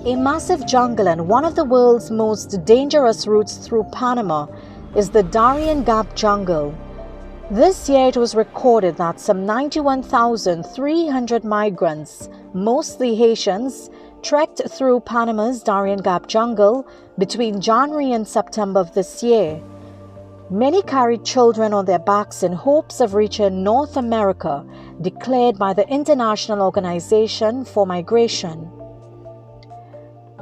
A massive jungle and one of the world's most dangerous routes through Panama is the Darien Gap Jungle. This year it was recorded that some 91,300 migrants, mostly Haitians, trekked through Panama's Darien Gap Jungle between January and September of this year. Many carried children on their backs in hopes of reaching North America, declared by the International Organization for Migration.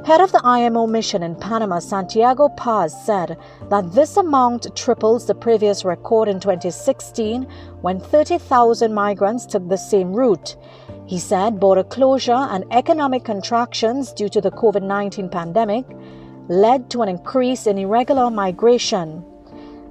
Head of the IMO mission in Panama, Santiago said that this amount triples the previous record in 2016 when 30,000 migrants took the same route. He said border closure and economic contractions due to the COVID-19 pandemic led to an increase in irregular migration.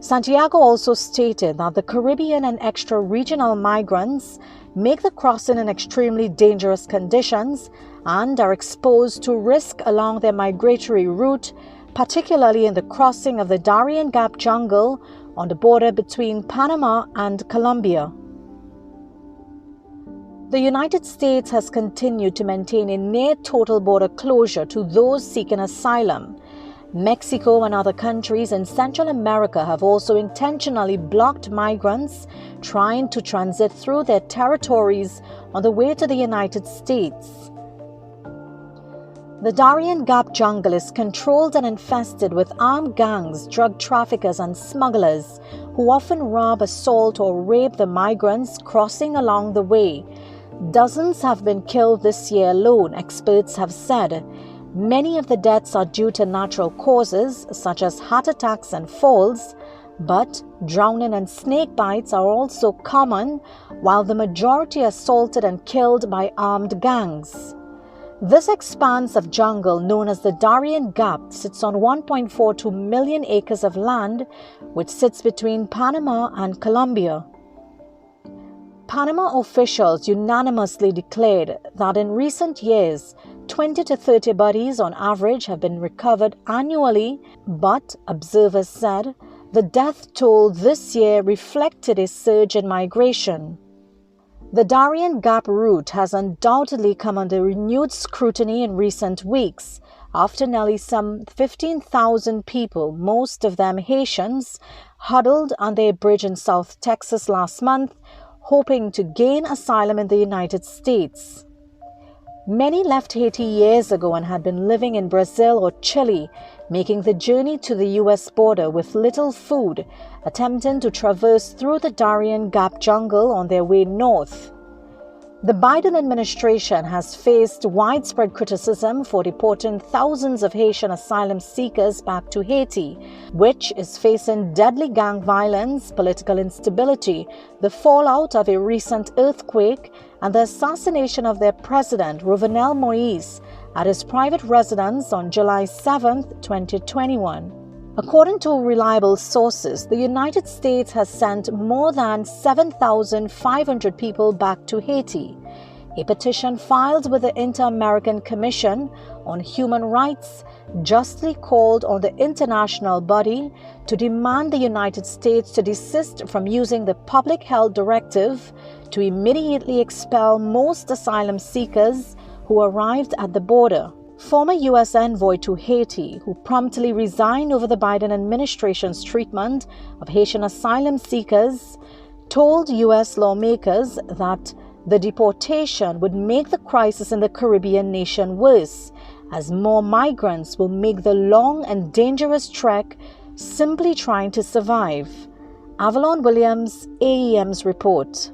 Santiago also stated that the Caribbean and extra-regional migrants make the crossing in extremely dangerous conditions and are exposed to risk along their migratory route, particularly in the crossing of the Darien Gap Jungle on the border between Panama and Colombia. The United States has continued to maintain a near-total border closure to those seeking asylum. Mexico and other countries in Central America have also intentionally blocked migrants trying to transit through their territories on the way to the United States. The Darien Gap Jungle is controlled and infested with armed gangs, drug traffickers and smugglers who often rob, assault or rape the migrants crossing along the way. Dozens have been killed this year alone, experts have said. Many of the deaths are due to natural causes such as heart attacks and falls, but drowning and snake bites are also common, while the majority are assaulted and killed by armed gangs. This expanse of jungle, known as the Darien Gap, sits on 1.42 million acres of land, which sits between Panama and Colombia. Panama officials unanimously declared that in recent years, 20 to 30 bodies on average have been recovered annually, but, observers said, the death toll this year reflected a surge in migration. The Darien Gap route has undoubtedly come under renewed scrutiny in recent weeks, after nearly some 15,000 people, most of them Haitians, huddled under a bridge in South Texas last month, hoping to gain asylum in the United States. Many left Haiti years ago and had been living in Brazil or Chile, making the journey to the U.S. border with little food, attempting to traverse through the Darien Gap Jungle on their way north. The Biden administration has faced widespread criticism for deporting thousands of Haitian asylum seekers back to Haiti, which is facing deadly gang violence, political instability, the fallout of a recent earthquake, and the assassination of their president, Jovenel Moïse, at his private residence on July 7, 2021. According to reliable sources, the United States has sent more than 7,500 people back to Haiti. A petition filed with the Inter-American Commission on Human Rights justly called on the international body to demand the United States to desist from using the Public Health Directive to immediately expel most asylum seekers who arrived at the border. Former U.S. envoy to Haiti, who promptly resigned over the Biden administration's treatment of Haitian asylum seekers, told U.S. lawmakers that the deportation would make the crisis in the Caribbean nation worse, as more migrants will make the long and dangerous trek simply trying to survive. Avellon Williams, AEM's report.